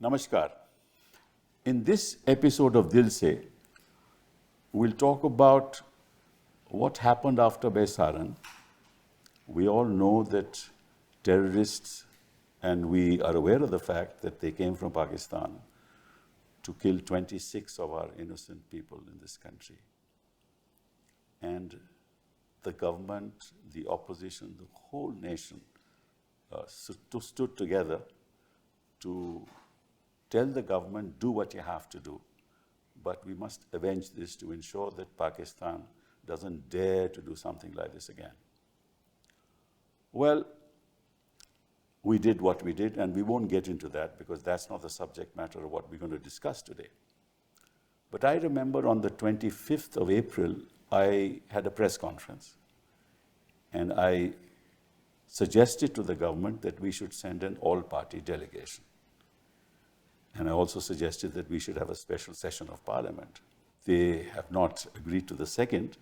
Namaskar. In this episode of Dil Se, we'll talk about what happened after Baisaran. We all know that terrorists, and we are aware of the fact that they came from Pakistan to kill 26 of our innocent people in this country. And the government, the opposition, the whole nation stood together to tell the government, do what you have to do, but we must avenge this to ensure that Pakistan doesn't dare to do something like this again. Well, we did what we did, and we won't get into that because that's not the subject matter of what we're going to discuss today. But I remember on the 25th of April, I had a press conference, and I suggested to the government that we should send an all-party delegation. And I also suggested that we should have a special session of parliament. They have not agreed to the second.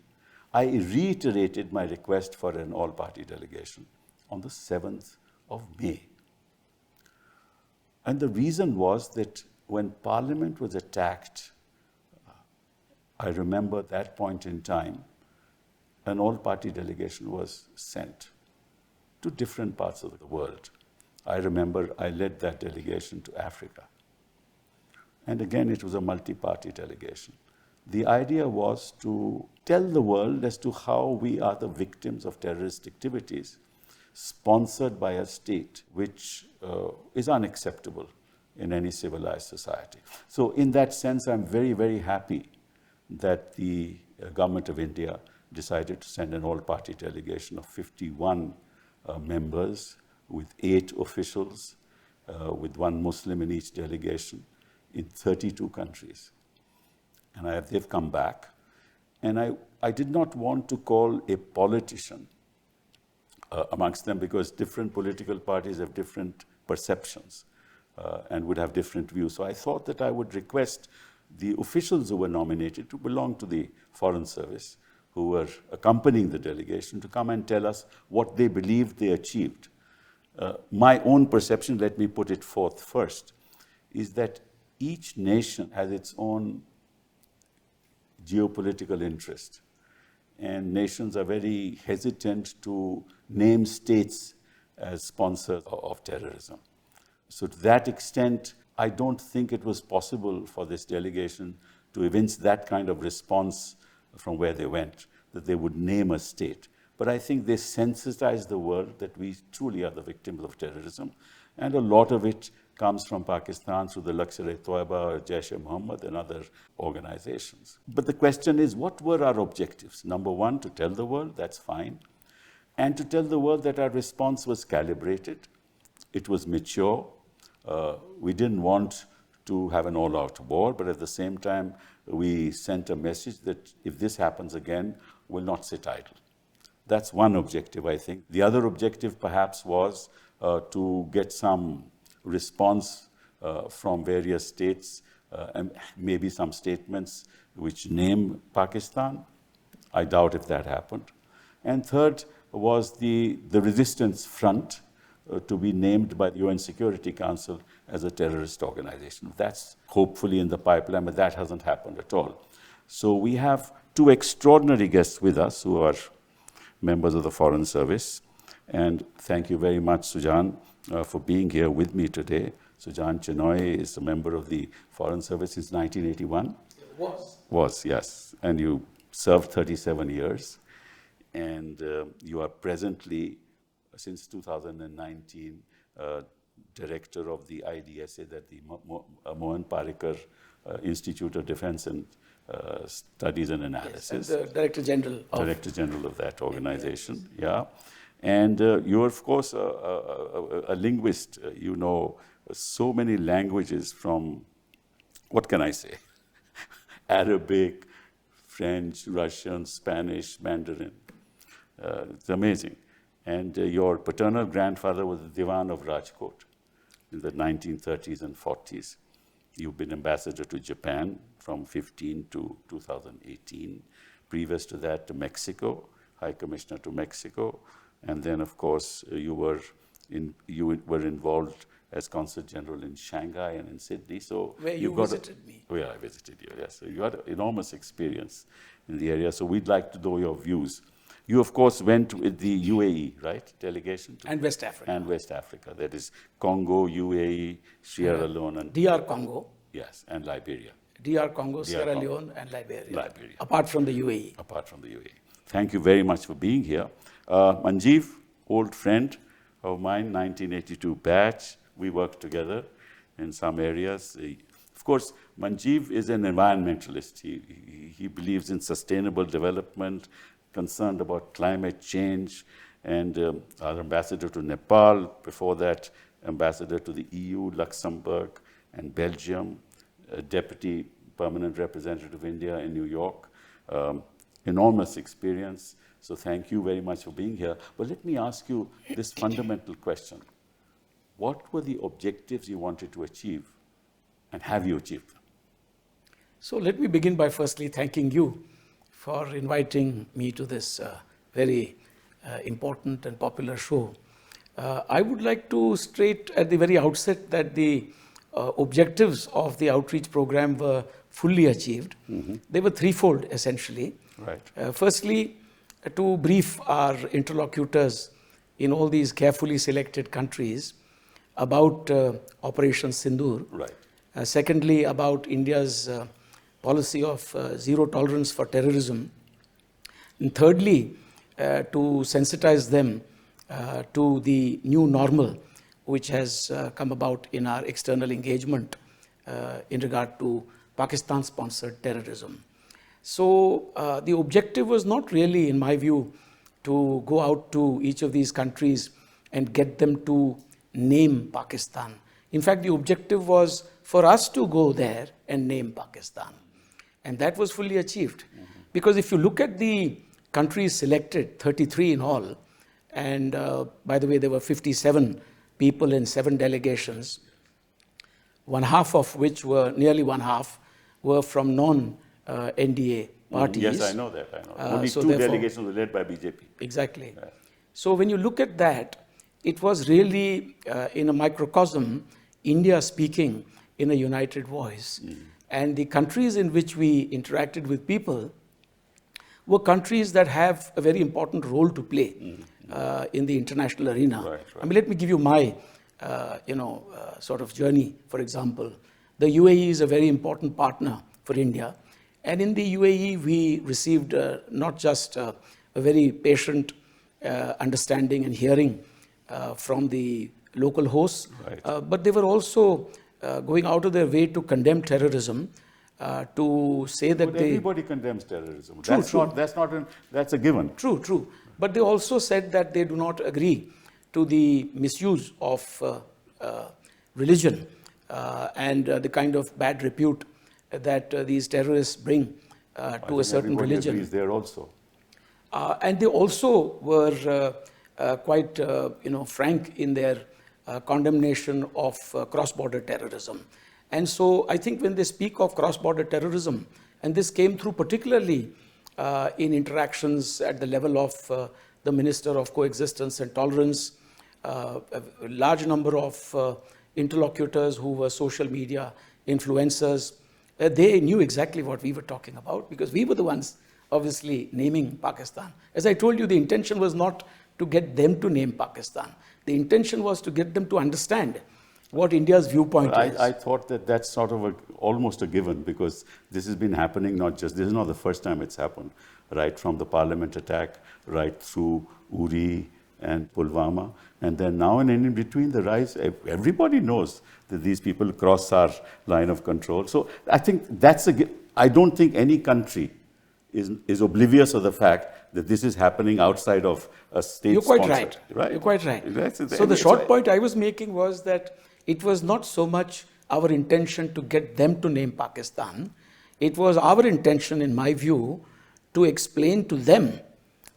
I reiterated my request for an all-party delegation on the 7th of May. And the reason was that when parliament was attacked, I remember that point in time, an all-party delegation was sent to different parts of the world. I remember I led that delegation to Africa. And again, it was a multi-party delegation. The idea was to tell the world as to how we are the victims of terrorist activities sponsored by a state which is unacceptable in any civilized society. So in that sense, I'm very, very happy that the government of India decided to send an all-party delegation of 51 members with 8 officials, with 1 Muslim in each delegation, in 32 countries. And they've come back. And I did not want to call a politician amongst them because different political parties have different perceptions and would have different views. So I thought that I would request the officials who were nominated to belong to the Foreign Service, who were accompanying the delegation, to come and tell us what they believed they achieved. My own perception, let me put it forth first, is that each nation has its own geopolitical interest. And nations are very hesitant to name states as sponsors of terrorism. So to that extent, I don't think it was possible for this delegation to evince that kind of response from where they went, that they would name a state. But I think they sensitized the world that we truly are the victims of terrorism. And a lot of it comes from Pakistan through the Lashkar-e-Toiba or Jaish-e-Mohammed and other organizations. But the question is, what were our objectives? Number one, to tell the world, that's fine. And to tell the world that our response was calibrated, it was mature. We didn't want to have an all-out war, but at the same time, we sent a message that if this happens again, we'll not sit idle. That's one objective, I think. The other objective, perhaps, was to get some response from various states and maybe some statements which name Pakistan. I doubt if that happened. And third was the resistance front to be named by the UN Security Council as a terrorist organization. That's hopefully in the pipeline, but that hasn't happened at all. So we have 2 extraordinary guests with us who are members of the Foreign Service. And thank you very much, Sujan, for being here with me today. Sujan Chenoy is a member of the Foreign Service since 1981. Was, yes. And you served 37 years. And you are presently, since 2019, director of the IDSA, that the Mohan Parikar Institute of Defense and Studies and Analysis. Yes, and the Director General of that organization, yeah. And you're, of course, a linguist. You know so many languages from, what can I say, Arabic, French, Russian, Spanish, Mandarin. It's amazing. And your paternal grandfather was the Diwan of Rajkot in the 1930s and 40s. You've been ambassador to Japan from 15 to 2018. Previous to that, to Mexico, High Commissioner to Mexico. And then, of course, you were involved as Consul General in Shanghai and in Sydney. So where you visited me. Oh, yeah, I visited you, yes. So you had enormous experience in the area. So we'd like to know your views. You, of course, went with the UAE, right? Delegation? And West Africa. And West Africa. That is Congo, UAE, Sierra Leone. And DR Congo. Yes, and Liberia. DR Congo, Sierra Leone, and Liberia. Liberia. Apart from the UAE. Apart from the UAE. Thank you very much for being here. Manjeev, old friend of mine, 1982 batch. We worked together in some areas. Of course, Manjeev is an environmentalist. He believes in sustainable development, concerned about climate change, and our ambassador to Nepal, before that, ambassador to the EU, Luxembourg, and Belgium, deputy permanent representative of India in New York. Enormous experience. So thank you very much for being here. But let me ask you this fundamental question. What were the objectives you wanted to achieve, and have you achieved them? So let me begin by firstly thanking you for inviting me to this very important and popular show. I would like to state at the very outset that the objectives of the outreach program were fully achieved. Mm-hmm. They were threefold, essentially. Right. Firstly, to brief our interlocutors in all these carefully selected countries about Operation Sindoor. Right. Secondly, about India's policy of zero tolerance for terrorism. And thirdly, to sensitize them to the new normal which has come about in our external engagement in regard to Pakistan-sponsored terrorism. So the objective was not really, in my view, to go out to each of these countries and get them to name Pakistan. In fact, the objective was for us to go there and name Pakistan. And that was fully achieved. Mm-hmm. Because if you look at the countries selected, 33 in all, and by the way, there were 57 people in 7 delegations, nearly one half were from non-NDA parties. Yes, I know that. Only so 2 delegations were led by BJP. Exactly. Yeah. So when you look at that, it was really, in a microcosm, India speaking in a united voice. Mm. And the countries in which we interacted with people were countries that have a very important role to play in the international arena. Right, right. I mean, let me give you my, sort of journey. For example, the UAE is a very important partner for India. And in the UAE, we received not just a very patient understanding and hearing from the local hosts, right. But they were also going out of their way to condemn terrorism, to say that everybody condemns terrorism. That's a given. True. But they also said that they do not agree to the misuse of religion and the kind of bad repute that these terrorists bring to a certain religion. Agrees there also. And they also were quite frank in their condemnation of cross-border terrorism. And so I think when they speak of cross-border terrorism, and this came through particularly in interactions at the level of the Minister of Coexistence and Tolerance, a large number of interlocutors who were social media influencers, they knew exactly what we were talking about because we were the ones obviously naming Pakistan. As I told you, the intention was not to get them to name Pakistan. The intention was to get them to understand what India's viewpoint is. I thought that that's sort of almost a given because this has been happening this is not the first time it's happened, right from the parliament attack, right through Uri and Pulwama. And then now and in between the rise, everybody knows that these people cross our line of control. So I think I don't think any country is oblivious of the fact that this is happening outside of a state. You're quite right. You're quite right. So the short point I was making was that it was not so much our intention to get them to name Pakistan. It was our intention, in my view, to explain to them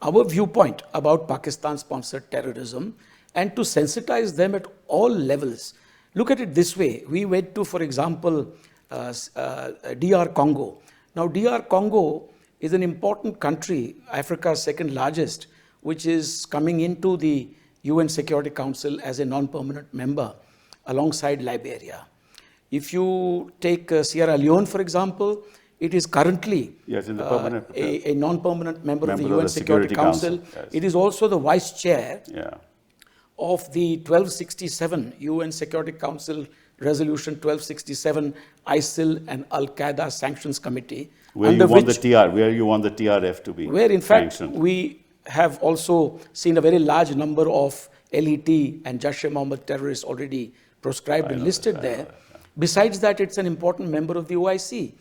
our viewpoint about Pakistan-sponsored terrorism and to sensitize them at all levels. Look at it this way. We went to, for example, DR Congo. Now, DR Congo is an important country, Africa's second largest, which is coming into the UN Security Council as a non-permanent member alongside Liberia. If you take Sierra Leone, for example, it is currently Yes, in the permanent, a non-permanent member of the member UN Security Council. Yes. It is also the vice chair Yeah. of the 1267 UN Security Council Resolution 1267 ISIL and Al-Qaeda Sanctions Committee. Where you want the TRF to be where in fact sanctioned. we have also seen a very large number of LET and Jaish-e-Mohammed terrorists already proscribed and listed there. Besides that, it's an important member of the OIC.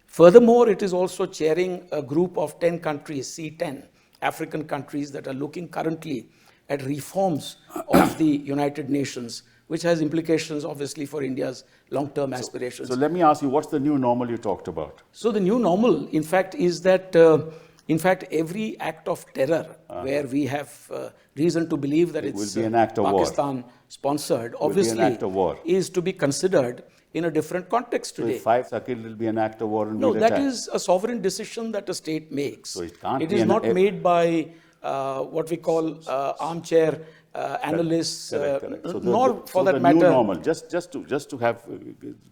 Furthermore, it is also chairing a group of 10 countries, C10, African countries that are looking currently at reforms of the United Nations, which has implications obviously for India's long-term aspirations. So let me ask you, what's the new normal you talked about? So the new normal, in fact, is that, every act of terror where we have reason to believe that it's Pakistan-sponsored, obviously is to be considered in a different context today. So if 5 Sakil will be an act of war and no, that is a sovereign decision that a state makes. So it can't it be is not made by what we call armchair analysts, correct. So nor for that the matter. New normal, just to have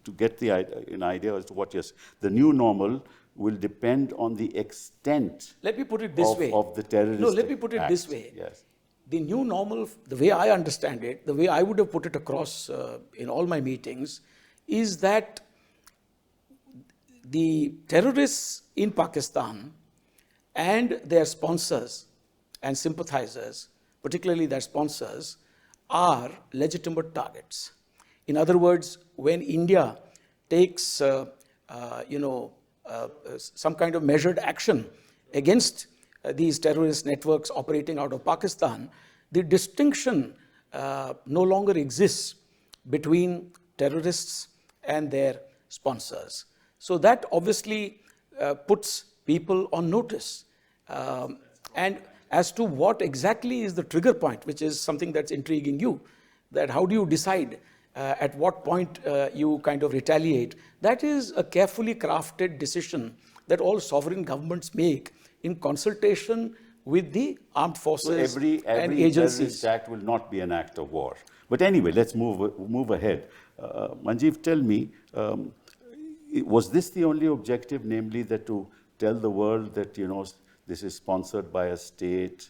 to get the an idea as to what yes, the new normal will depend on the extent. Let me put it this way. Of the terrorist. No, let me put it this way. Yes. The new normal, the way I understand it, the way I would have put it across in all my meetings, is that the terrorists in Pakistan and their sponsors and sympathizers, particularly their sponsors, are legitimate targets. In other words, when India takes some kind of measured action against these terrorist networks operating out of Pakistan, the distinction no longer exists between terrorists and their sponsors. So that obviously puts people on notice. And as to what exactly is the trigger point, which is something that's intriguing you, that how do you decide at what point you kind of retaliate, that is a carefully crafted decision that all sovereign governments make in consultation with the armed forces and agencies. Terrorist act will not be an act of war. But anyway, let's move ahead. Manjeev, tell me, was this the only objective, namely that to tell the world that this is sponsored by a state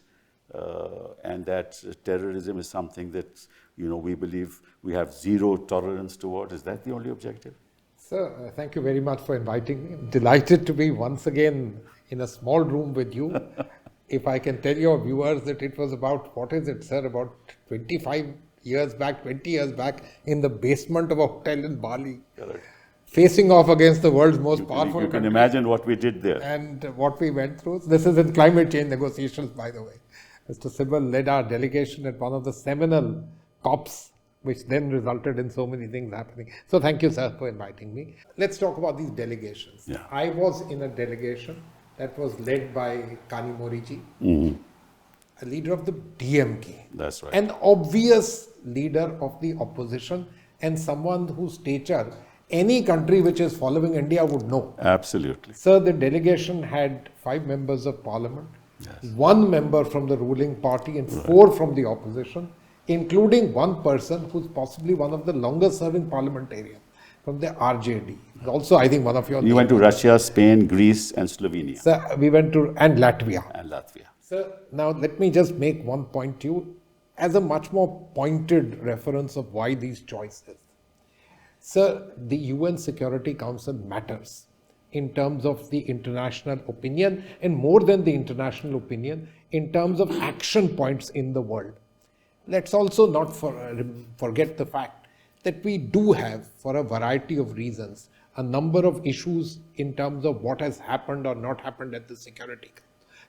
and that terrorism is something that we believe we have zero tolerance toward? Is that the only objective? Sir, thank you very much for inviting me. I'm delighted to be once again in a small room with you. If I can tell your viewers that it was about, what is it, sir, about 20 years back in the basement of a hotel in Bali. Correct. Facing off against the world's most powerful You can country. imagine what we did there. And what we went through. This is in climate change negotiations, by the way. Mr. Sibal led our delegation at one of the seminal COPs, which then resulted in so many things happening. So thank you, sir, for inviting me. Let's talk about these delegations. Yeah. I was in a delegation that was led by Kani Moriji, a leader of the DMK. That's right. An obvious leader of the opposition and someone whose stature any country which is following India would know. Absolutely. Sir, the delegation had 5 members of parliament, 1 member from the ruling party and 4 from the opposition, including 1 person who's possibly one of the longest serving parliamentarians from the RJD. Also, I think one of your... You went to Russia, Spain, Greece and Slovenia. Sir, we went to... and Latvia. Sir, now let me just make one point to you as a much more pointed reference of why these choices. Sir, the UN Security Council matters in terms of the international opinion and more than the international opinion in terms of action points in the world. Let's also not forget the fact that we do have, for a variety of reasons, a number of issues in terms of what has happened or not happened at the Security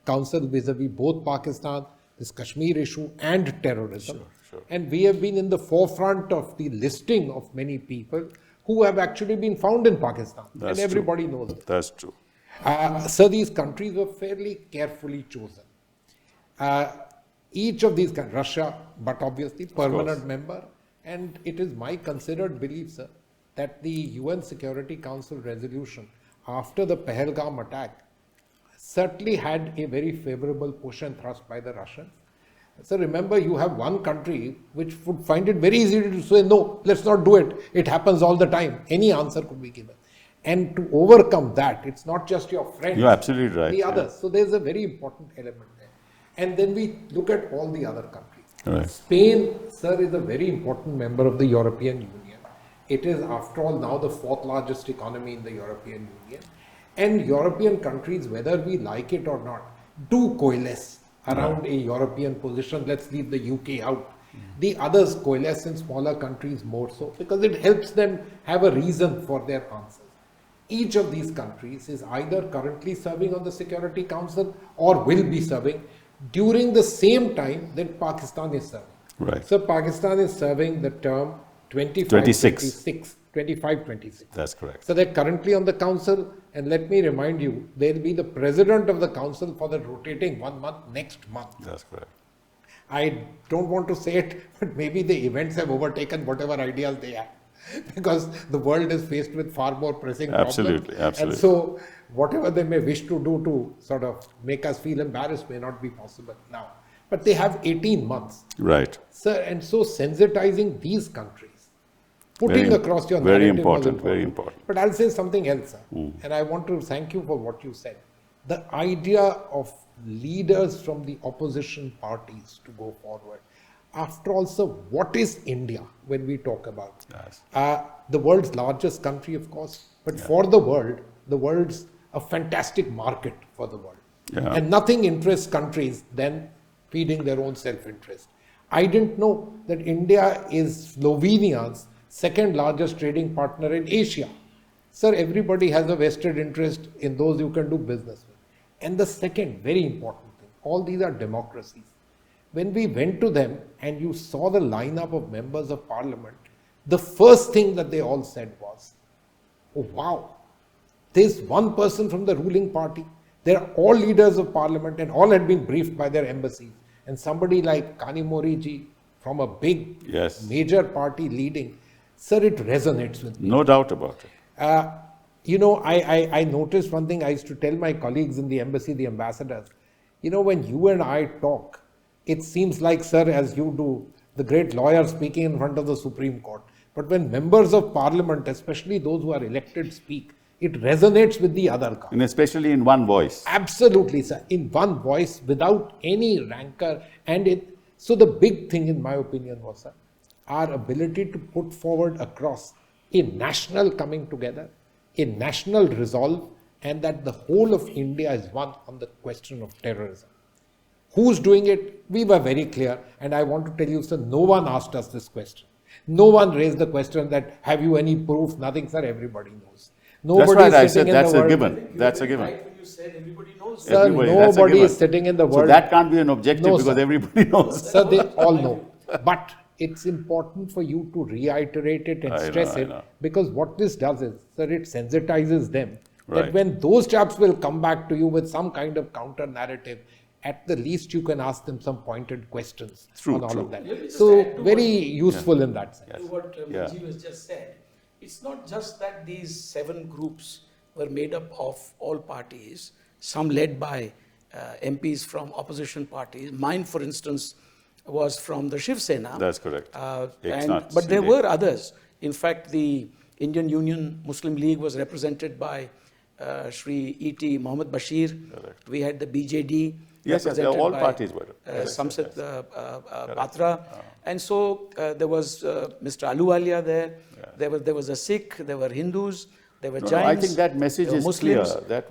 Council vis-a-vis both Pakistan, this Kashmir issue and terrorism. Sure. And we have been in the forefront of the listing of many people who have actually been found in Pakistan. That's and everybody true. knows it. That's true. So these countries were fairly carefully chosen. Each of these countries, Russia, but obviously permanent member, and it is my considered belief, sir, that the UN Security Council resolution after the Pahalgam attack certainly had a very favorable push and thrust by the Russians. So remember, you have one country which would find it very easy to say, no, let's not do it. It happens all the time. Any answer could be given. And to overcome that, it's not just your friends. You're absolutely right. The others. So there's a very important element there. And then we look at all the other countries. Right. Spain, sir, is a very important member of the European Union. It is, after all, now the fourth largest economy in the European Union. And European countries, whether we like it or not, do coalesce around a European position. Let's leave the UK out. The others coalesce in smaller countries more so, because it helps them have a reason for their answers. Each of these countries is either currently serving on the Security Council or will be serving during the same time that Pakistan is serving. Right. So Pakistan is serving the term 26. 25-26. That's correct. So they're currently on the council, and let me remind you, they'll be the president of the council for the rotating 1 month next month. That's correct. I don't want to say it, but maybe the events have overtaken whatever ideas they have, because the world is faced with far more pressing problems. Absolutely. And so whatever they may wish to do to sort of make us feel embarrassed may not be possible now. But they have 18 months. Right. Sir, and so sensitizing these countries, putting Very- across your very narrative was important, very important. But I'll say something else, sir. And I want to thank you for what you said. The idea of leaders from the opposition parties to go forward. After all, sir, what is India when we talk about Yes. the world's largest country, of course, but for the world's a fantastic market for the world. Yeah. And nothing interests countries than feeding their own self-interest. I didn't know that India is Slovenia's second largest trading partner in Asia. Sir, everybody has a vested interest in those you can do business with. And the second very important thing, all these are democracies. When we went to them and you saw the lineup of members of parliament, the first thing that they all said was, oh wow, there's one person from the ruling party. They're all leaders of parliament and all had been briefed by their embassies. And somebody like Kanimori ji from a big, Yes. major party leading, sir, it resonates with me. No doubt about it. I noticed one thing I used to tell my colleagues in the embassy, the ambassadors, when you and I talk, it seems like, sir, as you do, the great lawyer speaking in front of the Supreme Court. But when members of parliament, especially those who are elected, speak, it resonates with the other guy. And especially in one voice. Absolutely, sir. In one voice, without any rancor. So the big thing, in my opinion, was, sir, our ability to put forward across a national coming together, a national resolve, and that the whole of India is one on the question of terrorism. Who's doing it? We were very clear. And I want to tell you, sir, no one asked us this question. No one raised the question that, have you any proof? Nothing, sir. Everybody knows. That's right. I said that's a given. That's a given. Right when you said everybody knows. Sir, That's a nobody given. is sitting in the So world. that can't be an objective No, because sir. everybody knows. Sir, they all know. But it's important for you to reiterate it and I stress know. it, because what this does is, sir, it sensitizes them. Right. That when those chaps will come back to you with some kind of counter narrative, at the least you can ask them some pointed questions on all of that. Let me just So add to very useful in that sense. To what Manjeev has just said, it's not just that these 7 groups were made up of all parties, some led by MPs from opposition parties. Mine, for instance, was from the Shiv Sena. That's correct. But there were others. In fact, the Indian Union Muslim League was represented by Shri E.T. Mohammad Bashir. Correct. We had the BJD. Yes, represented all by, parties were. Samsit Patra. And so there was Mr. Ahluwalia there. Yeah. There was a Sikh, there were Hindus, there were Jains. I think that message is Muslims. clear.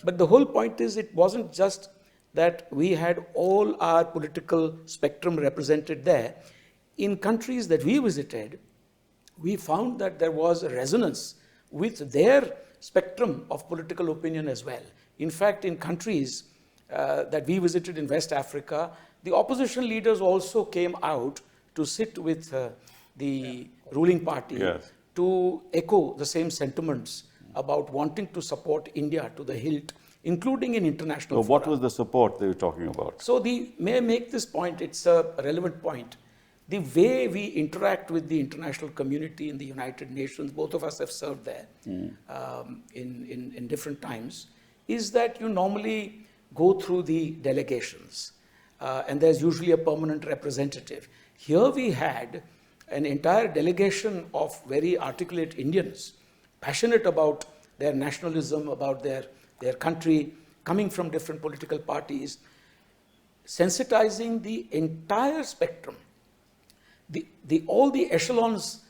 But the whole point is, it wasn't just that we had all our political spectrum represented there. In countries that we visited, we found that there was a resonance with their spectrum of political opinion as well. In fact, in countries that we visited in West Africa, the opposition leaders also came out to sit with the ruling party to echo the same sentiments about wanting to support India to the hilt, including in international So what was the support they were talking about? So may I make this point? It's a relevant point. The way we interact with the international community in the United Nations, both of us have served there in different times, is that you normally go through the delegations. and there's usually a permanent representative. Here we had an entire delegation of very articulate Indians, passionate about their nationalism, about their country, coming from different political parties, sensitizing the entire spectrum, all the echelons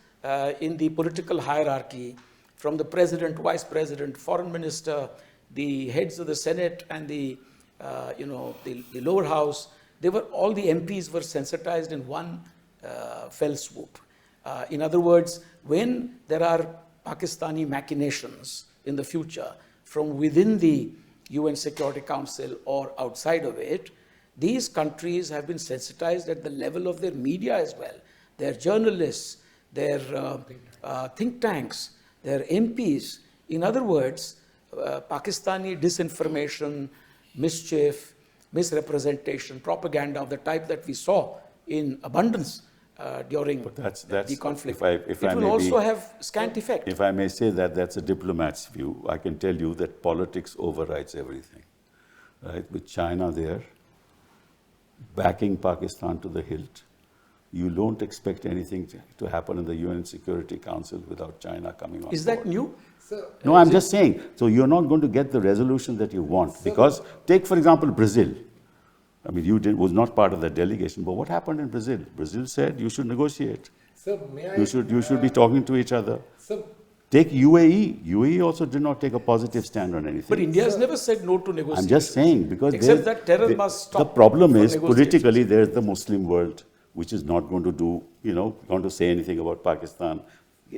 in the political hierarchy, from the president, vice president, foreign minister, the heads of the Senate and the lower house. All the MPs were sensitized in one fell swoop. In other words, when there are Pakistani machinations in the future from within the UN Security Council or outside of it, these countries have been sensitized at the level of their media as well, their journalists, their think tanks, their MPs. In other words, Pakistani disinformation, mischief, misrepresentation, propaganda of the type that we saw in abundance during the conflict. It will also have scant effect. If I may say that, that's a diplomat's view. I can tell you that politics overrides everything. Right? With China there, backing Pakistan to the hilt, you don't expect anything to happen in the UN Security Council without China coming on Is that new? No, I'm just saying. So you're not going to get the resolution that you want. Because take, for example, Brazil. I mean, was not part of the delegation, but what happened in Brazil? Brazil said you should negotiate. Sir, may I, you should be talking to each other. Sir, take UAE. UAE also did not take a positive stand on anything. But India has never said no to negotiation. I'm just saying, because except that terror must stop. The problem is, politically, there's the Muslim world, which is not going to do, going to say anything about Pakistan.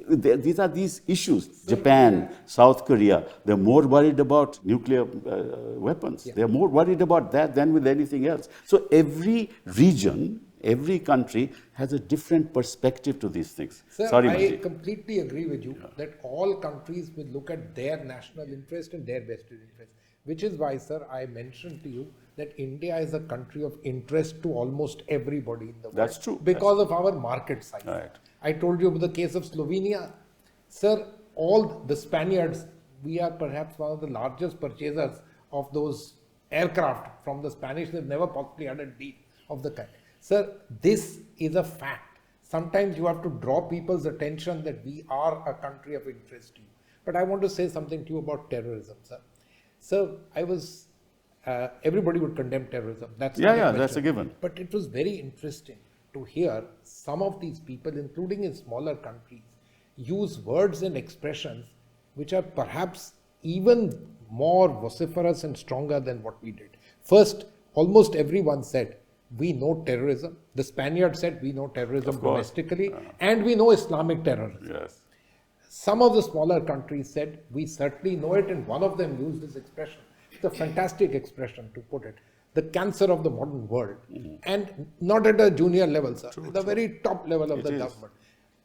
These are these issues. Japan, South Korea, they're more worried about nuclear weapons. Yeah. They're more worried about that than with anything else. So every region, every country has a different perspective to these things. Sir, Sorry, I completely agree with you that all countries will look at their national interest and their vested interest. Which is why, sir, I mentioned to you that India is a country of interest to almost everybody in the world. That's true. Because of our market size. Right. I told you about the case of Slovenia. Sir, all the Spaniards, we are perhaps one of the largest purchasers of those aircraft from the Spanish. They've never possibly had a deal of the kind. Sir, this is a fact. Sometimes you have to draw people's attention that we are a country of interest to you. But I want to say something to you about terrorism, sir. Sir, everybody would condemn terrorism. That's that's a given. But it was very interesting to hear some of these people, including in smaller countries, use words and expressions which are perhaps even more vociferous and stronger than what we did. First, almost everyone said, we know terrorism. The Spaniards said, we know terrorism domestically, and we know Islamic terrorism. Yes. Some of the smaller countries said, we certainly know it, and one of them used this expression. It's a fantastic expression to put it. The cancer of the modern world. And not at a junior level, sir. At the very top level of the government,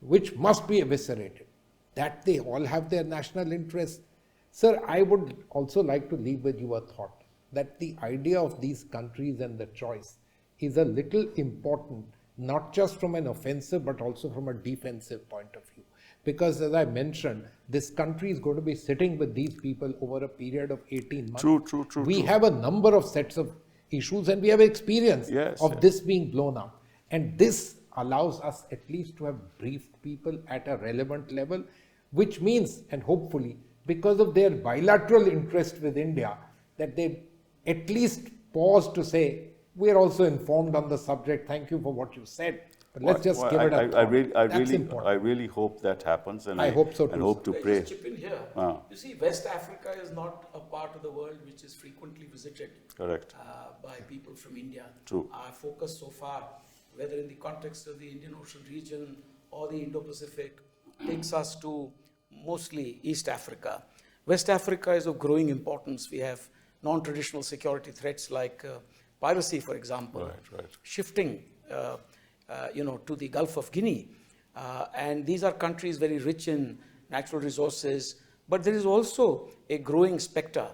which must be eviscerated. That they all have their national interests. Sir, I would also like to leave with you a thought that the idea of these countries and the choice is a little important, not just from an offensive, but also from a defensive point of view. Because as I mentioned, this country is going to be sitting with these people over a period of 18 months. True. We have a number of sets of issues and we have experience of this being blown up. And this allows us at least to have briefed people at a relevant level, which means, and hopefully, because of their bilateral interest with India, that they at least pause to say, we are also informed on the subject. Thank you for what you said. But let's just give it a thought. I really hope that happens, and I hope so too. And hope to pray. Just chip in here. You see, West Africa is not a part of the world which is frequently visited. Correct. By people from India. True. Our focus so far, whether in the context of the Indian Ocean region or the Indo-Pacific, takes us to mostly East Africa. West Africa is of growing importance. We have non-traditional security threats like piracy, for example, shifting to the Gulf of Guinea. And these are countries very rich in natural resources, but there is also a growing specter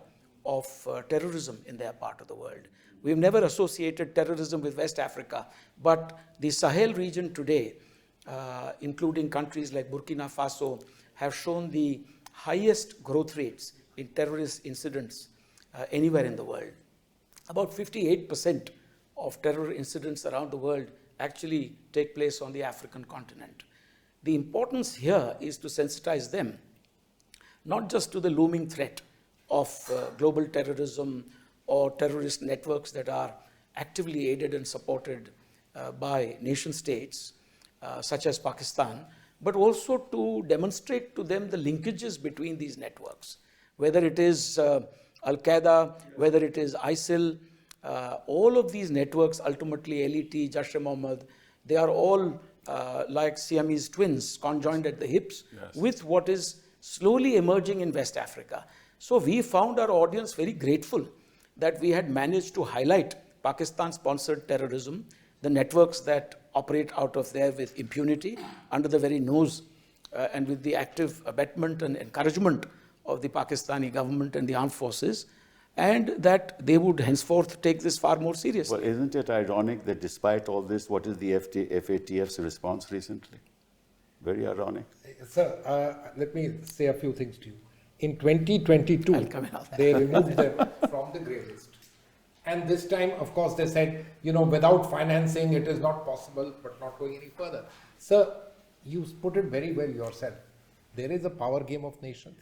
of terrorism in their part of the world. We've never associated terrorism with West Africa, but the Sahel region today, including countries like Burkina Faso, have shown the highest growth rates in terrorist incidents anywhere in the world. About 58% of terror incidents around the world actually take place on the African continent. The importance here is to sensitize them, not just to the looming threat of global terrorism or terrorist networks that are actively aided and supported by nation states, such as Pakistan, but also to demonstrate to them the linkages between these networks, whether it is Al-Qaeda, whether it is ISIL, all of these networks, ultimately LET, Jaish-e-Mohammed, they are all like Siamese twins, conjoined at the hips, yes, with what is slowly emerging in West Africa. So we found our audience very grateful that we had managed to highlight Pakistan-sponsored terrorism, the networks that operate out of there with impunity, under the very nose and with the active abetment and encouragement of the Pakistani government and the armed forces, and that they would henceforth take this far more seriously. Well, isn't it ironic that despite all this, what is the FATF's response recently? Very ironic. Sir, let me say a few things to you. In 2022, they removed them from the grey list. And this time, of course, they said, without financing, it is not possible, but not going any further. Sir, you put it very well yourself. There is a power game of nations.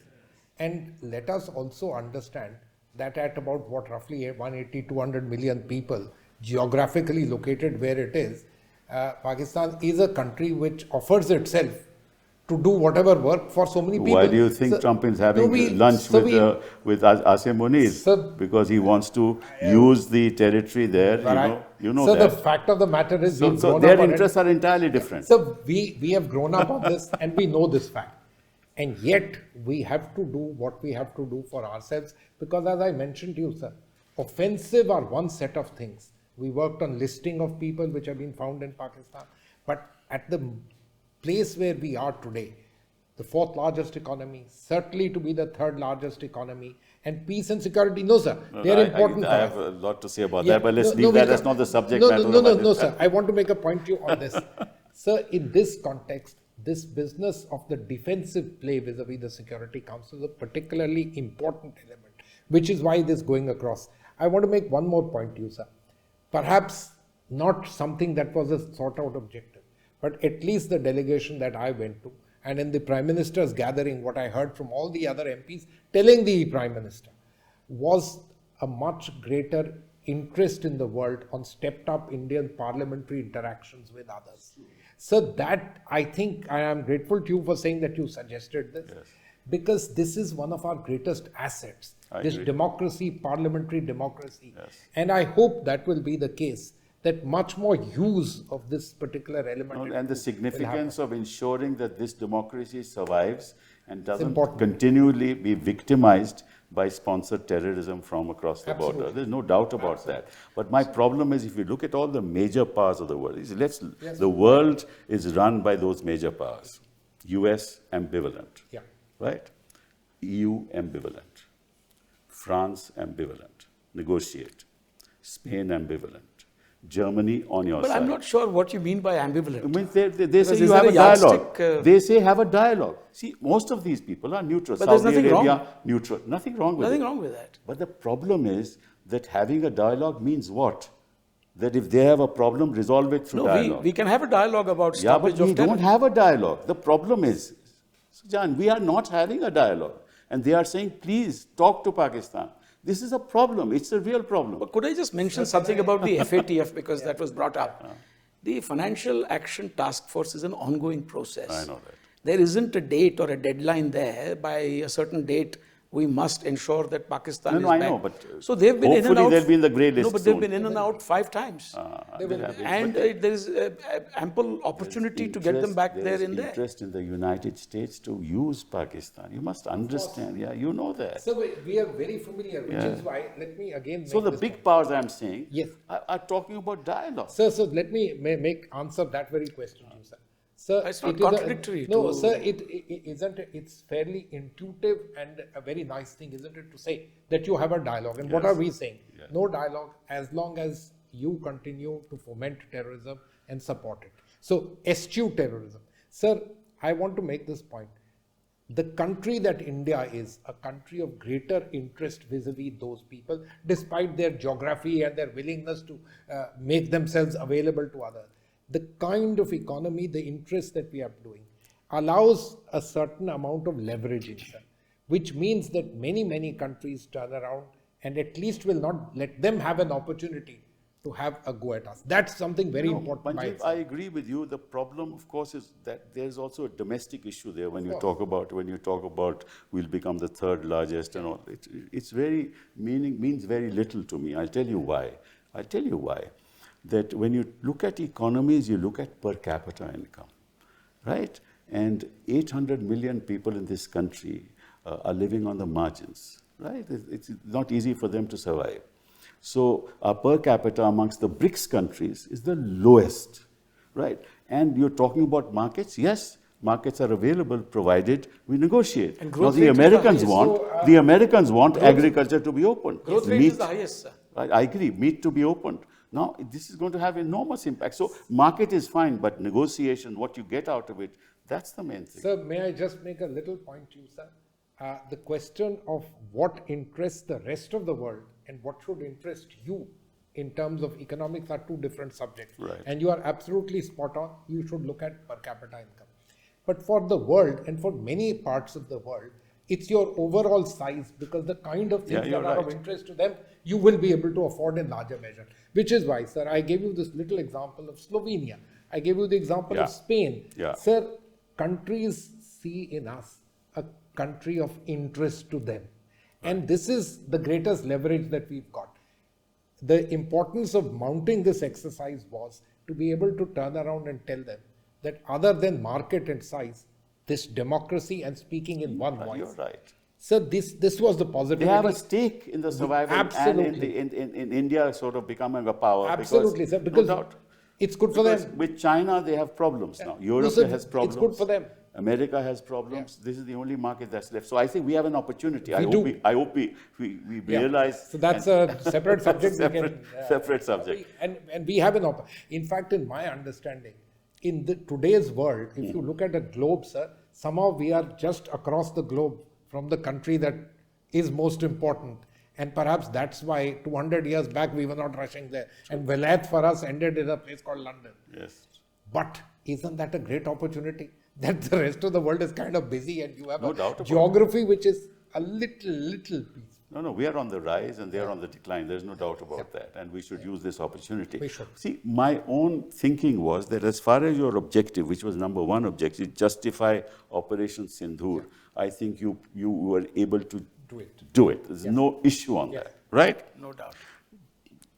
And let us also understand that at about roughly 180, 200 million people, geographically located where it is, Pakistan is a country which offers itself to do whatever work for so many people. Why do you think Trump is having lunch with Asim Muniz? Because he wants to use the territory there, you know so that. The fact of the matter is, so their interests are entirely different. So we have grown up on this and we know this fact. And yet we have to do what we have to do for ourselves, because as I mentioned to you, sir, offensive are one set of things. We worked on listing of people which have been found in Pakistan, but at the place where we are today, the fourth largest economy, certainly to be the third largest economy, and peace and security, no sir, they are important. I have a lot to say about that, but let's leave that as not the subject matter. No, sir, I want to make a point to you on this. Sir, in this context, this business of the defensive play vis-a-vis the Security Council is a particularly important element, which is why this is going across. I want to make one more point to you, sir. Perhaps not something that was a sought-out objective, but at least the delegation that I went to, and in the Prime Minister's gathering, what I heard from all the other MPs telling the Prime Minister was a much greater interest in the world on stepped-up Indian parliamentary interactions with others. So that, I think, I am grateful to you for saying that you suggested this, yes, because this is one of our greatest assets, this democracy, parliamentary democracy. Yes. And I hope that will be the case, that much more use of this particular element. And the significance of ensuring that this democracy survives and doesn't continually be victimized by sponsored terrorism from across the border. There's no doubt about that. But my problem is, if you look at all the major powers of the world, the world is run by those major powers. US ambivalent, right? EU ambivalent, France ambivalent, negotiate, Spain ambivalent, Germany on your side. But I'm not sure what you mean by ambivalent. I mean, they say you have a dialogue. They say have a dialogue. See, most of these people are neutral. But Saudi Arabia, wrong. Neutral. Nothing wrong with it. Nothing wrong with that. But the problem is that having a dialogue means what? That if they have a problem, resolve it through dialogue. We can have a dialogue about stoppage of terror. We don't have a dialogue. The problem is, Jan, we are not having a dialogue. And they are saying, please talk to Pakistan. This is a problem. It's a real problem. But could I just mention something about the FATF, because that was brought up. The Financial Action Task Force is an ongoing process. I know that. There isn't a date or a deadline there. By a certain date, we must ensure that Pakistan is back. I know, but so they've been in and out. They'll be in the grey list. No, but they've been in and out 5 times. And there is ample opportunity to get them back there in there. There's interest in the United States to use Pakistan. You must understand. Yeah, you know that. So we are very familiar, which is why, let me again So the big powers I'm saying yes, are talking about dialogue. So let me answer that very question to you, sir. Sir, it's not contradictory. No, sir, it's fairly intuitive and a very nice thing, isn't it, to say that you have a dialogue. And what are we saying? Yes. No dialogue as long as you continue to foment terrorism and support it. So eschew terrorism. Sir, I want to make this point. the country that India is, a country of greater interest vis-a-vis those people, despite their geography and their willingness to make themselves available to others. The kind of economy, the interest that we are doing, allows a certain amount of leverage in them, which means that many countries turn around and at least will not let them have an opportunity to have a go at us. That's something very important. Manjeev, I agree with you. The problem, of course, is that there's also a domestic issue there. When you talk about we'll become the third largest and all, it's very means very little to me. I'll tell you why. That when you look at economies, you look at per capita income, right? And 800 million people in this country are living on the margins, right? It's not easy for them to survive. So our per capita amongst the BRICS countries is the lowest, right? And you're talking about markets. Yes, markets are available provided we negotiate. Now the Americans want agriculture to be open. Growth rate is the highest, sir. I agree, meat to be opened. Now this is going to have enormous impact. So market is fine, but negotiation, what you get out of it, that's the main thing. Sir, may I just make a little point to you, sir? The question of what interests the rest of the world and what should interest you in terms of economics are two different subjects. Right. And you are absolutely spot on. You should look at per capita income. But for the world and for many parts of the world, it's your overall size, because the kind of things that are of interest to them, you will be able to afford in larger measure. Which is why, sir, I gave you this little example of Slovenia. I gave you the example of Spain. Sir, countries see in us a country of interest to them. And this is the greatest leverage that we've got. The importance of mounting this exercise was to be able to turn around and tell them that other than market and size, this democracy and speaking in one voice. You're right. So this was the positivity. They have a stake in the survival Absolutely. and in India sort of becoming a power. Absolutely, sir. Because no doubt, it's good for them. With China, they have problems now. Europe has problems. It's good for them. America has problems. This is the only market that's left. So I think we have an opportunity. I hope we realize. So that's a separate subject. Separate subject. And we have an opportunity. In fact, in my understanding, in today's world, if you look at a globe, sir, somehow we are just across the globe from the country that is most important. And perhaps that's why 200 years back we were not rushing there. And Vilayat for us ended in a place called London. Yes. But isn't that a great opportunity? That the rest of the world is kind of busy and you have a geography which is a little piece. No, we are on the rise and they are on the decline. There's no doubt about that. And we should use this opportunity. We should. See, my own thinking was that as far as your objective, which was number one objective, justify Operation Sindoor, I think you were able to do it. There's no issue on that, right? No doubt.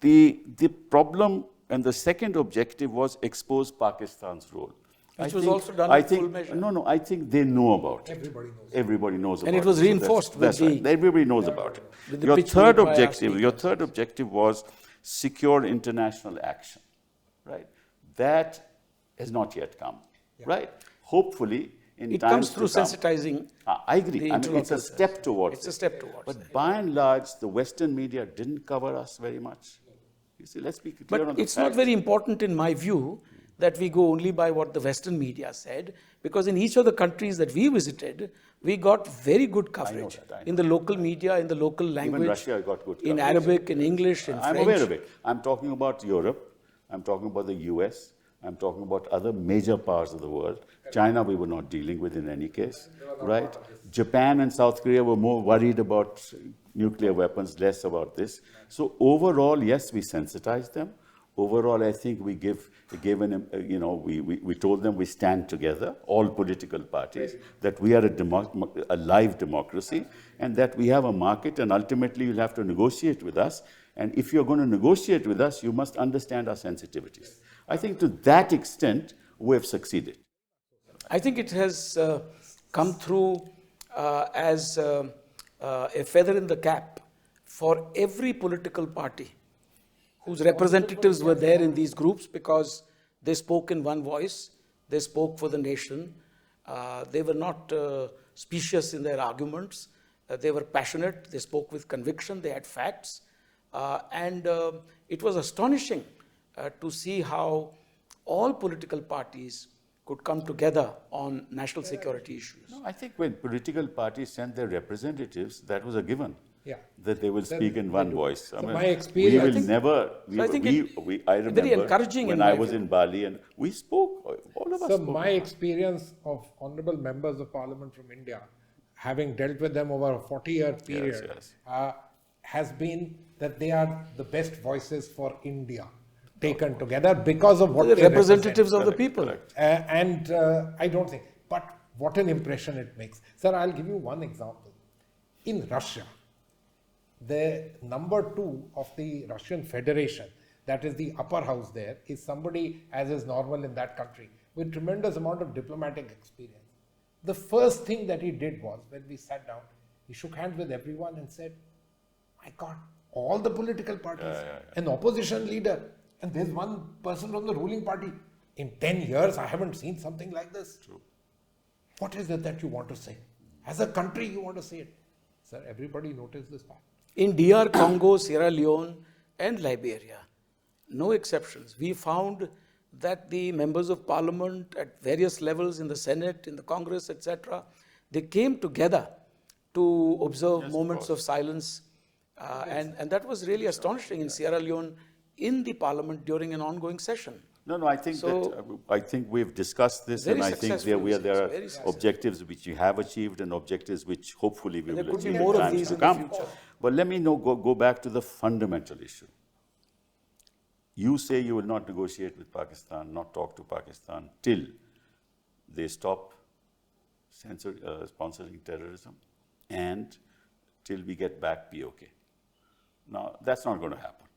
The problem and the second objective was expose Pakistan's role. Which was also done in full measure. No, I think they know about it. Everybody knows about it. And it was reinforced that's right. Everybody knows about it. Your third objective was secure international action, right? That has not yet come, right? Hopefully, in times to come. It comes through sensitizing. I agree. I mean, it's a step towards it. It's a step towards it. But by and large, the Western media didn't cover us very much. You see, let's be clear on the But it's not very important in my view that we go only by what the Western media said, because in each of the countries that we visited, we got very good coverage in the local media, in the local language. Even Russia got good coverage. In Arabic, in English, in French. I'm aware of it. I'm talking about Europe. I'm talking about the US. I'm talking about other major parts of the world. China we were not dealing with in any case, right? Japan and South Korea were more worried about nuclear weapons, less about this. So overall, yes, we sensitized them. Overall, I think we told them we stand together, all political parties, that we are a live democracy, and that we have a market, and ultimately you'll have to negotiate with us. And if you're going to negotiate with us, you must understand our sensitivities. I think to that extent, we have succeeded. I think it has come through as a feather in the cap for every political party whose representatives were there in these groups, because they spoke in one voice, they spoke for the nation, they were not specious in their arguments, they were passionate, they spoke with conviction, they had facts, and it was astonishing to see how all political parties could come together on national security issues. No, I think when political parties send their representatives, that was a given. Yeah. That they will speak in one voice. So my experience- we will never. I remember very encouraging when in I my was view. in Bali and we spoke. All of us So spoke. my experience of honorable members of parliament from India, having dealt with them over a 40-year period, yes. has been that they are the best voices for India taken together because of what The they representatives represent. of the people. Correct. And I don't think, but what an impression it makes. Sir, I'll give you one example. In Russia, the number 2 of the Russian Federation, that is the upper house there, is somebody, as is normal in that country, with tremendous amount of diplomatic experience. The first thing that he did was, when we sat down, he shook hands with everyone and said, my God, all the political parties, an opposition leader, and there's one person from the ruling party. In 10 years, I haven't seen something like this. True. What is it that you want to say? As a country, you want to say it. Sir, everybody noticed this fact. In DR Congo, Sierra Leone, and Liberia, no exceptions, we found that the members of parliament at various levels in the Senate, in the Congress, etc., they came together to observe moments of silence. And that was really astonishing in Sierra Leone, in the parliament during an ongoing session. No, I think I think we've discussed this, Very and I think successful, there are very successful. objectives which we have achieved and objectives which hopefully we And there will could be achieve more in of times these to in the come. future. But let me go back to the fundamental issue. You say you will not negotiate with Pakistan, not talk to Pakistan till they stop sponsoring terrorism and till we get back POK. Now, that's not going to happen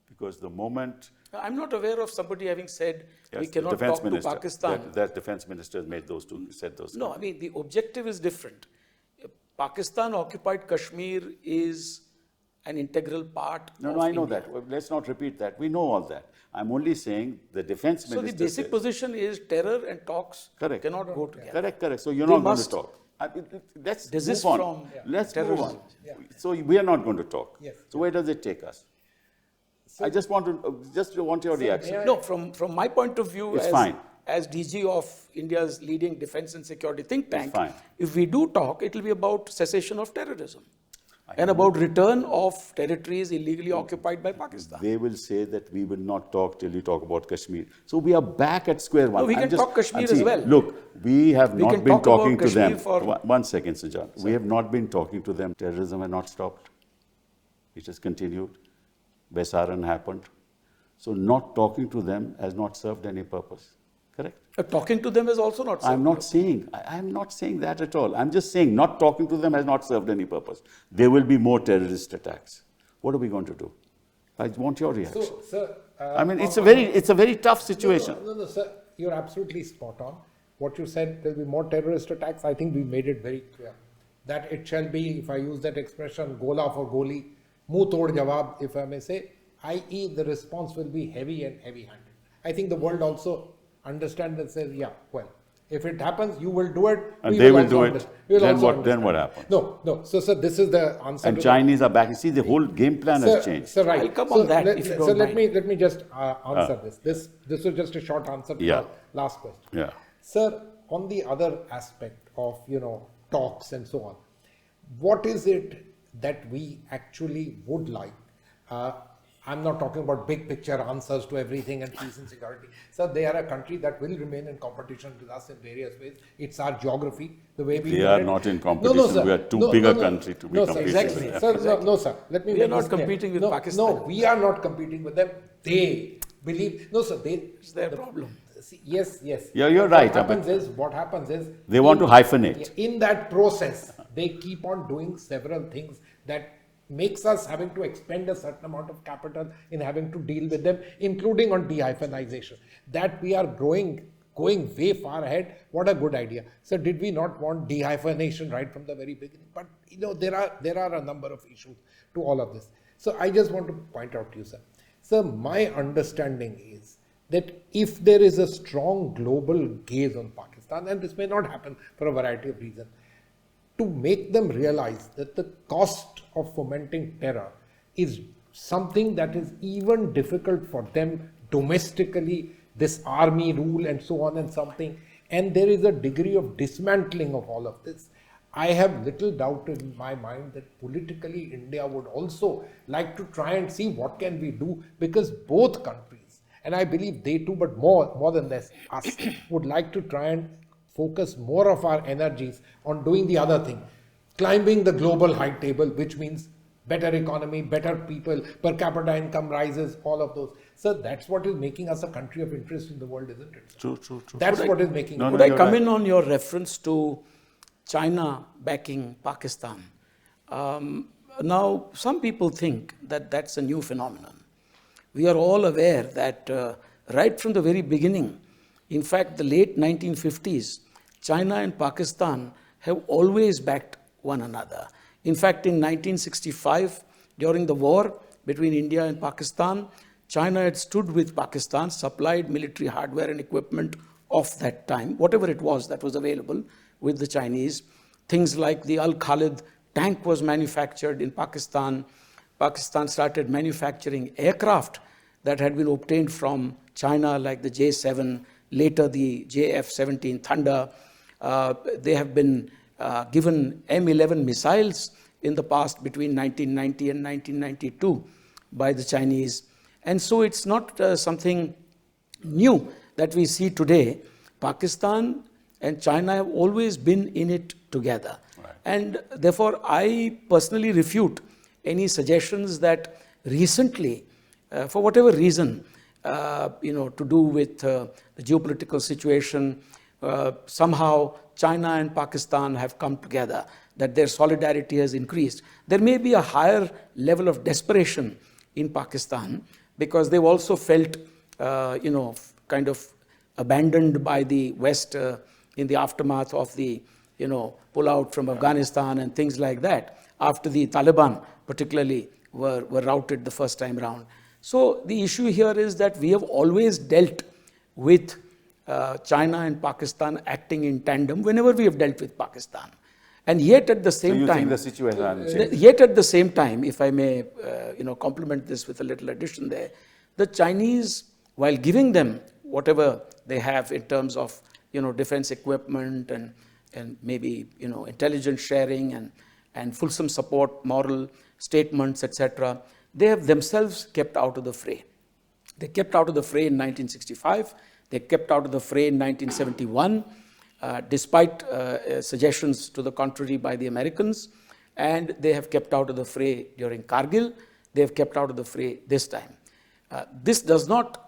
because the moment... I'm not aware of somebody having said we Yes, the cannot defense talk minister, to Pakistan. That defense minister made those two, said those. No, I mean, the objective is different. Pakistan-occupied Kashmir is an integral part of No, I know India. that. Well, let's not repeat that. We know all that. I'm only saying the defense So minister the basic said- position is terror and talks Correct. cannot go together. Correct. So you're They not going to must talk. Let's desist move on. from Let's terrorism. move on. So we are not going to talk. Yes. So where does it take us? I just want your reaction. No, from my point of view, It's fine. as DG of India's leading defense and security think tank, fine. if we do talk, it will be about cessation of terrorism and about return of territories illegally occupied by Pakistan. They will say that we will not talk till you talk about Kashmir. So we are back at square one. No, we can talk Kashmir as well. Look, we have We not can been talk about talking to them. Kashmir for- One second, Sujan. We have not been talking to them. Terrorism has not stopped. It has continued. Besaran happened. So not talking to them has not served any purpose. Correct? Talking to them is also not I'm not saying that at all. I'm just saying not talking to them has not served any purpose. There will be more terrorist attacks. What are we going to do? I want your reaction. So, sir, I mean, it's a very tough situation. No, sir, you're absolutely spot on. What you said, there'll be more terrorist attacks. I think we made it very clear that it shall be, if I use that expression, gola for goli, muh tod jawab, if I may say, i.e. the response will be heavy and heavy-handed. I think the world also understands and says, yeah, well, if it happens, you will do it. And they will do it. Then what happens? No. So, sir, this is the answer. And Chinese are back. You see, the whole game plan has changed. Sir, right. I'll come on that if you don't mind. Let me just answer this. This was just a short answer to the last question. Yeah. Sir, on the other aspect of, talks and so on, what is it that we actually would like? I'm not talking about big picture answers to everything and peace and security. Sir, they are a country that will remain in competition with us in various ways. It's our geography, the way we... They are not in competition. sir. We are too big a country to be competing Sir, exactly. with. Sir, no, sir. Let me We are not competing with Pakistan. No, we are not competing with them. They believe... No, sir, It's their problem. Yes. Yeah, you're right. What happens is... They want to hyphenate. In that process, they keep on doing several things that makes us having to expend a certain amount of capital in having to deal with them, including on de-hyphenization. That we are going way far ahead. What a good idea. So did we not want de-hyphenation right from the very beginning? But there are a number of issues to all of this. So I just want to point out to you, sir. Sir, my understanding is that if there is a strong global gaze on Pakistan, and this may not happen for a variety of reasons, to make them realize that the cost of fomenting terror is something that is even difficult for them domestically this army rule and so on and something. And there is a degree of dismantling of all of this. I have little doubt in my mind that politically India would also like to try and see what can we do, because both countries, and I believe they too, but more than less us, would like to try and focus more of our energies on doing the other thing, climbing the global height table, which means better economy, better people, per capita income rises, all of those. So that's what is making us a country of interest in the world, isn't it? True. That's what is making Could I come in on your reference to China backing Pakistan? Now, some people think that that's a new phenomenon. We are all aware that right from the very beginning, in fact, the late 1950s, China and Pakistan have always backed one another. In fact, in 1965, during the war between India and Pakistan, China had stood with Pakistan, supplied military hardware and equipment of that time, whatever it was that was available with the Chinese. Things like the Al-Khalid tank was manufactured in Pakistan. Pakistan started manufacturing aircraft that had been obtained from China, like the J-7, later the JF-17 Thunder. They have been given M11 missiles in the past between 1990 and 1992 by the Chinese. And so it's not something new that we see today. Pakistan and China have always been in it together. Right. And therefore, I personally refute any suggestions that recently, for whatever reason, to do with the geopolitical situation, somehow China and Pakistan have come together, that their solidarity has increased. There may be a higher level of desperation in Pakistan because they've also felt, kind of abandoned by the West in the aftermath of the, pullout from Afghanistan and things like that, after the Taliban particularly were routed the first time round. So the issue here is that we have always dealt with China and Pakistan acting in tandem whenever we have dealt with Pakistan. And yet at the same time, think the situation hasn't changed? Yet at the same time, if I may, complement this with a little addition there, the Chinese, while giving them whatever they have in terms of, defense equipment and maybe, intelligence sharing and fulsome support, moral statements, etc., they have themselves kept out of the fray. They kept out of the fray in 1965. They kept out of the fray in 1971. Despite suggestions to the contrary by the Americans, and they have kept out of the fray during Kargil. They have kept out of the fray this time. This does not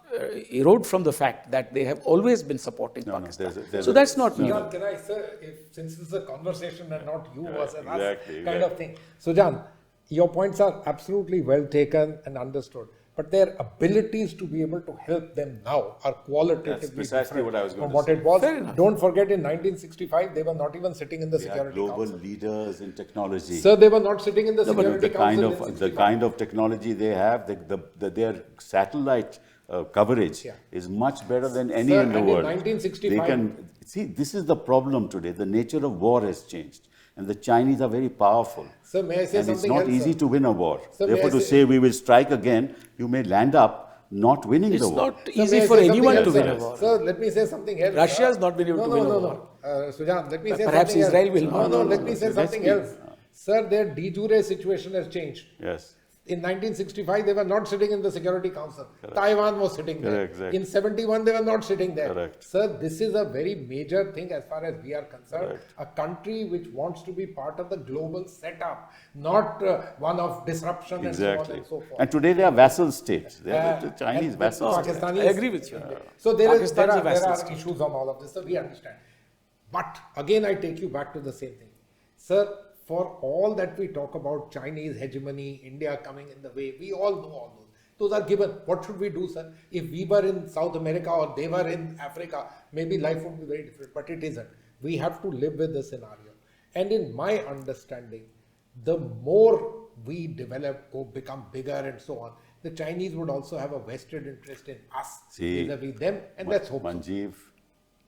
erode from the fact that they have always been supporting Pakistan. So that's not new. Sujan, can I, sir, since this is a conversation and not you versus us kind of thing. Sujan, your points are absolutely well taken and understood. But their abilities to be able to help them now are qualitatively precisely different what I was going from to what say. it was. Don't forget, in 1965, they were not even sitting in the Security global Council. leaders in technology. Sir, they were not sitting in the Security Council. The kind of technology they have, their satellite coverage is much better than any in the world. In 1965, this is the problem today. The nature of war has changed. And the Chinese are very powerful. Sir, may I say and something it's not else, easy sir? to win a war. Sir, therefore, to say we will strike again, you may land up not winning the war. It's not easy for anyone to win a war. Sir, let me say something else. Russia has not been able to win a war. Sujan, let me say Perhaps something Israel else. will not. No, let me say something else. Sir, their de jure situation has changed. Yes. In 1965, they were not sitting in the Security Council. Correct. Taiwan was sitting there. Exactly. In 71, they were not sitting there. Correct. Sir, this is a very major thing as far as we are concerned. Correct. A country which wants to be part of the global setup, not one of disruption and so on and so forth. And today they are vassal states. They are the Chinese vassal states. I agree with you. So there are state. issues on all of this, so we understand. But again, I take you back to the same thing. Sir, for all that we talk about Chinese hegemony, India coming in the way, we all know all those. Those are given. What should we do, sir? If we were in South America or they were in Africa, maybe life would be very different, but it isn't. We have to live with the scenario. And in my understanding, the more we develop, become bigger and so on, the Chinese would also have a vested interest in us vis-a-vis them, and let's hope Manjeev,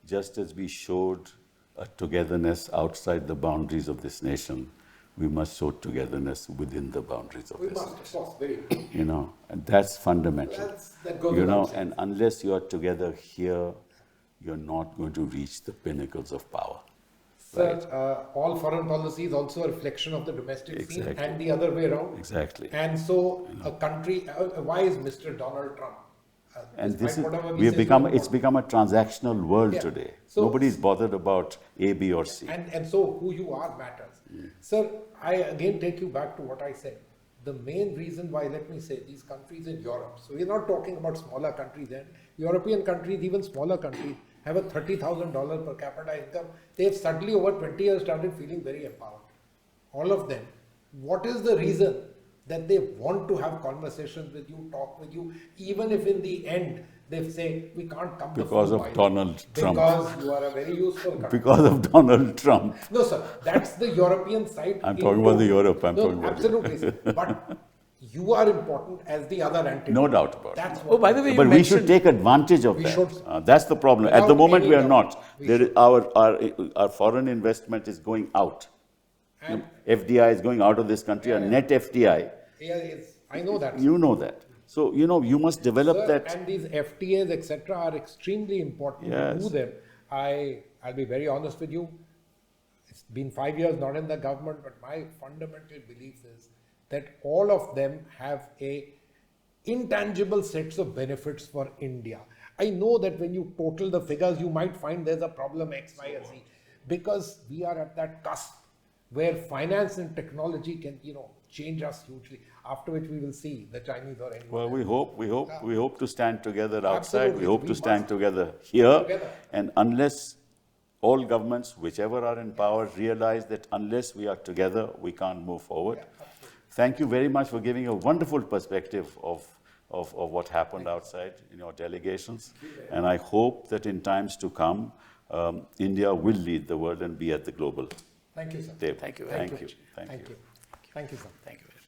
just as we showed a togetherness outside the boundaries of this nation, we must show togetherness within the boundaries of We this. must, of course, very. And that's fundamental. That goes without saying. And unless you are together here, you're not going to reach the pinnacles of power. Sir, all foreign policy is also a reflection of the domestic scene and the other way around. Exactly. And so a country, why is Mr. Donald Trump? And it's become a transactional world today. So, nobody's bothered about A, B, or C. And so who you are matters. Sir, I again take you back to what I said. The main reason why, let me say, these countries in Europe, so we're not talking about smaller countries, and European countries, even smaller countries, have a $30,000 per capita income. They've suddenly over 20 years started feeling very empowered. All of them. What is the reason that they want to have conversations with you, talk with you, even if in the end they say, we can't come because of Donald Trump. Because you are a very useful country. Because of Donald Trump. No, sir, that's the European side. I'm talking about the Europe. Absolutely, sir. But you are important as the other entity. No doubt about it. Oh, by the way, but we should take advantage of that. That's the problem. At the moment, we are not. Our foreign investment is going out. And FDI is going out of this country. Our net FDI. I know that. You know that. So, you must develop that. And these FTAs, etc., are extremely important to do them. I'll be very honest with you. It's been 5 years not in the government, but my fundamental belief is that all of them have a intangible sets of benefits for India. I know that when you total the figures, you might find there's a problem X, Y, or Z, because we are at that cusp where finance and technology can, change us hugely. After which we will see the Chinese or anyone. Well, we hope to stand together outside. Absolutely. We hope to stand together here. And unless all governments, whichever are in power, realize that unless we are together, we can't move forward. Thank you very much for giving a wonderful perspective of what happened outside in your delegations. And I hope that in times to come, India will lead the world and be at the global. Thank you, sir. Table. Thank you very much. Thank you. Thank you, sir. Thank you.